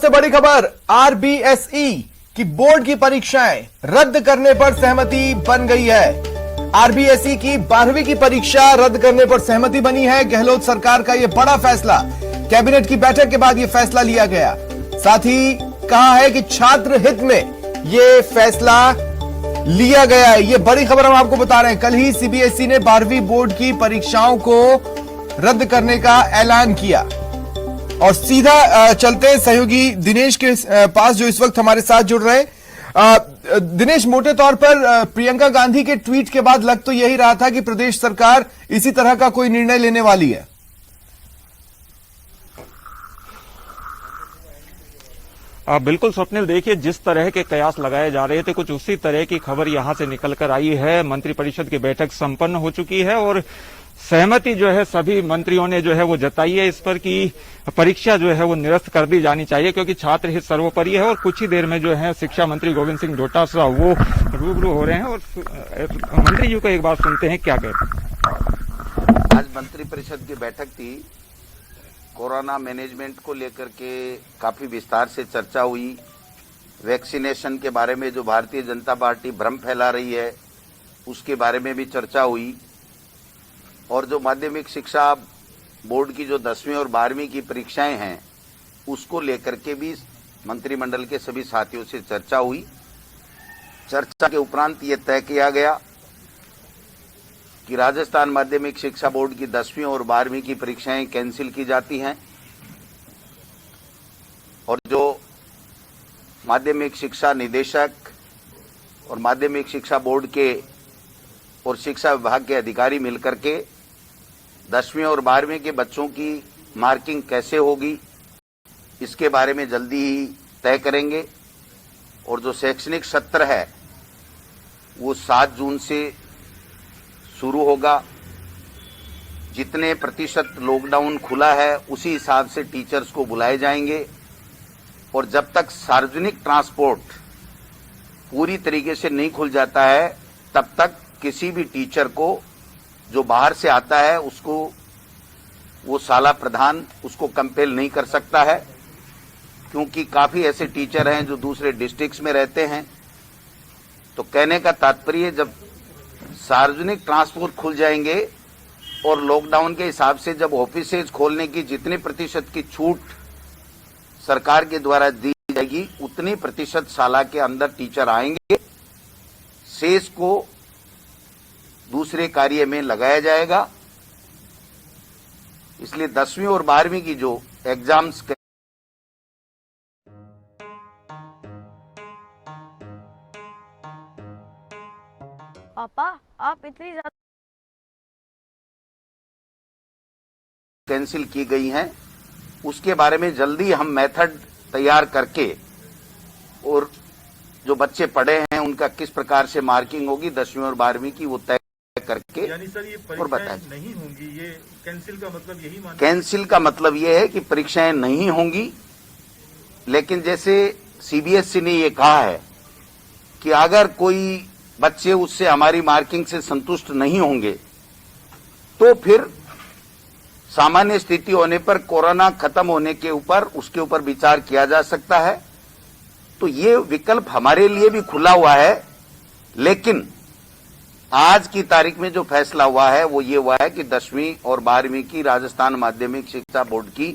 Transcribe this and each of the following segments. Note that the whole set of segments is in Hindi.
सबसे बड़ी खबर, आरबीएसई की बोर्ड की परीक्षाएं रद्द करने पर सहमति बन गई है। आरबीएसई की 12वीं की परीक्षा रद्द करने पर सहमति बनी है। गहलोत सरकार का यह बड़ा फैसला, कैबिनेट की बैठक के बाद यह फैसला लिया गया। साथ ही कहा है कि छात्र हित में यह फैसला लिया गया है। यह बड़ी खबर हम आपको बता रहे हैं। कल ही सीबीएसई ने 12वीं बोर्ड की परीक्षाओं को रद्द करने का ऐलान किया। और सीधा चलते हैं सहयोगी दिनेश के पास, जो इस वक्त हमारे साथ जुड़ रहे हैं। दिनेश, मोटे तौर पर प्रियंका गांधी के ट्वीट के बाद लग तो यही रहा था कि प्रदेश सरकार इसी तरह का कोई निर्णय लेने वाली है। बिल्कुल स्वप्निल, देखिए जिस तरह के कयास लगाए जा रहे थे, कुछ उसी तरह की खबर यहां से निकलकर आई है। मंत्रिपरिषद की बैठक संपन्न हो चुकी है और सहमति जो है सभी मंत्रियों ने जो है वो जताई है इस पर कि परीक्षा जो है वो निरस्त कर दी जानी चाहिए, क्योंकि छात्र हित सर्वोपरि है। और कुछ ही देर में जो है शिक्षा मंत्री गोविंद सिंह डोटासरा वो रूबरू हो रहे हैं और मंत्री जी को एक बार सुनते हैं क्या कहते हैं। आज मंत्रिपरिषद की बैठक थी। कोरोना मैनेजमेंट को लेकर के काफी विस्तार से चर्चा हुई। वैक्सीनेशन के बारे में जो भारतीय जनता पार्टी भ्रम फैला रही है उसके बारे में भी चर्चा हुई। और जो माध्यमिक शिक्षा बोर्ड की जो 10वीं और 12वीं की परीक्षाएं हैं उसको लेकर के भी मंत्रिमंडल के सभी साथियों से चर्चा हुई। चर्चा के उपरांत ये तय किया गया कि राजस्थान माध्यमिक शिक्षा बोर्ड की 10वीं और 12वीं की परीक्षाएं कैंसिल की जाती हैं और जो माध्यमिक शिक्षा निदेशक और माध्यमिक शिक्षा बोर्ड के और शिक्षा विभाग के अधिकारी मिलकर के 10वीं और 12वीं के बच्चों की मार्किंग कैसे होगी इसके बारे में जल्दी ही तय करेंगे। और जो शैक्षणिक सत्र है वो 7 जून से शुरू होगा। जितने प्रतिशत लॉकडाउन खुला है उसी हिसाब से टीचर्स को बुलाए जाएंगे। और जब तक सार्वजनिक ट्रांसपोर्ट पूरी तरीके से नहीं खुल जाता है तब तक किसी भी टीचर को जो बाहर से आता है उसको वो शाला प्रधान उसको कंपेल नहीं कर सकता है, क्योंकि काफी ऐसे टीचर हैं जो दूसरे डिस्ट्रिक्ट्स में रहते हैं। तो कहने का तात्पर्य, जब सार्वजनिक ट्रांसपोर्ट खुल जाएंगे और लॉकडाउन के हिसाब से जब ऑफिसेज खोलने की जितने प्रतिशत की छूट सरकार के द्वारा दी जाएगी उतनी प्रतिशत शाला के अंदर टीचर आएंगे। शेष को दूसरे कार्य में लगाया जाएगा। इसलिए 10वीं और 12वीं की जो एग्जाम्स पापा आप इतनी ज्यादा कैंसिल की गई हैं उसके बारे में जल्दी हम मेथड तैयार करके और जो बच्चे पढ़े हैं उनका किस प्रकार से मार्किंग होगी 10वीं और 12वीं की वो तय करके, यानी सर ये और बताएं नहीं होंगी, ये कैंसिल का मतलब यही माना? कैंसिल का मतलब ये है कि परीक्षाएं नहीं होंगी। लेकिन जैसे सीबीएसई ने ये कहा है कि अगर कोई बच्चे उससे हमारी मार्किंग से संतुष्ट नहीं होंगे तो फिर सामान्य स्थिति होने पर कोरोना खत्म होने के ऊपर उसके ऊपर विचार किया जा सकता है। तो ये विकल्प हमारे लिए भी खुला हुआ है। लेकिन आज की तारीख में जो फैसला हुआ है वो ये हुआ है कि 10वीं और 12वीं की राजस्थान माध्यमिक शिक्षा बोर्ड की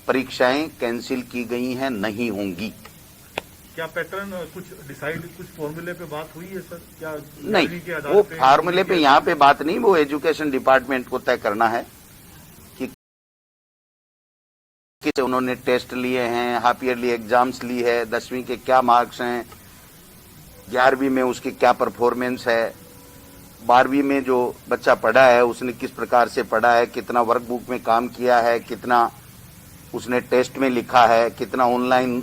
परीक्षाएं कैंसिल की गई हैं, नहीं होंगी। क्या पैटर्न कुछ डिसाइड, कुछ फॉर्मूले पे बात हुई है सर? क्या नहीं, वो फार्मूले पे यहाँ पे बात नहीं, वो एजुकेशन डिपार्टमेंट को तय करना है कि उन्होंने टेस्ट लिए हैं, हाफ ईयरली एग्जाम्स ली है, 10वीं के क्या मार्क्स हैं, 11वीं में उसकी क्या परफॉर्मेंस है, 12वीं में जो बच्चा पढ़ा है उसने किस प्रकार से पढ़ा है, कितना वर्कबुक में काम किया है, कितना उसने टेस्ट में लिखा है, कितना ऑनलाइन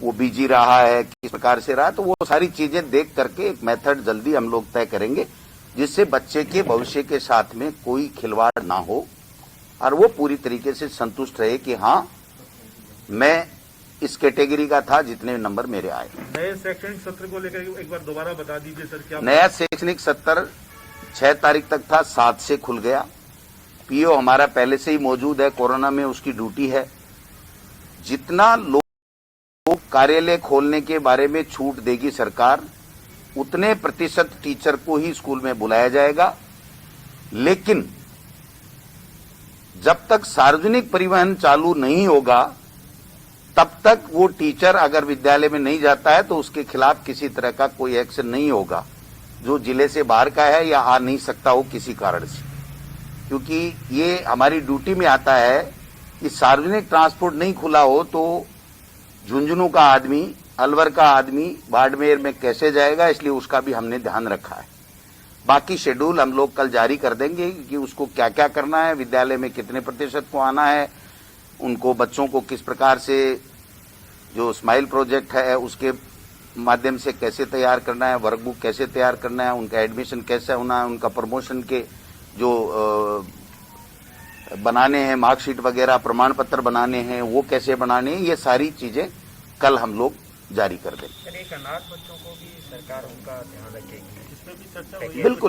वो बिजी रहा है, किस प्रकार से रहा। तो वो सारी चीजें देख करके एक मेथड जल्दी हम लोग तय करेंगे जिससे बच्चे के भविष्य के साथ में कोई खिलवाड़ ना हो और वो पूरी तरीके से संतुष्ट रहे कि हाँ मैं इस कैटेगरी का था जितने नंबर मेरे आए। नए शैक्षणिक सत्र को लेकर एक बार दोबारा बता दीजिए सर। क्या नया शैक्षणिक सत्र 6 तारीख तक था, 7 से खुल गया। पीओ हमारा पहले से ही मौजूद है, कोरोना में उसकी ड्यूटी है। जितना लोग कार्यालय खोलने के बारे में छूट देगी सरकार, उतने प्रतिशत टीचर को ही स्कूल में बुलाया जाएगा। लेकिन जब तक सार्वजनिक परिवहन चालू नहीं होगा तब तक वो टीचर अगर विद्यालय में नहीं जाता है तो उसके खिलाफ किसी तरह का कोई एक्शन नहीं होगा जो जिले से बाहर का है या आ नहीं सकता हो किसी कारण से, क्योंकि ये हमारी ड्यूटी में आता है कि सार्वजनिक ट्रांसपोर्ट नहीं खुला हो तो झुंझुनू का आदमी, अलवर का आदमी बाड़मेर में कैसे जाएगा, इसलिए उसका भी हमने ध्यान रखा है। बाकी शेड्यूल हम लोग कल जारी कर देंगे कि उसको क्या क्या करना है, विद्यालय में कितने प्रतिशत को आना है, उनको बच्चों को किस प्रकार से जो स्माइल प्रोजेक्ट है उसके माध्यम से कैसे तैयार करना है, वर्कबुक कैसे तैयार करना है, उनका एडमिशन कैसे होना है, उनका प्रमोशन के जो बनाने हैं मार्कशीट वगैरह, प्रमाण पत्र बनाने हैं, वो कैसे बनाने हैं, ये सारी चीजें कल हम लोग जारी कर देंगे। एक अनाथ बच्चों को भी सरकार उनका ध्यान रखेगी, इसमें भी चर्चा हुई है। बिल्कुल।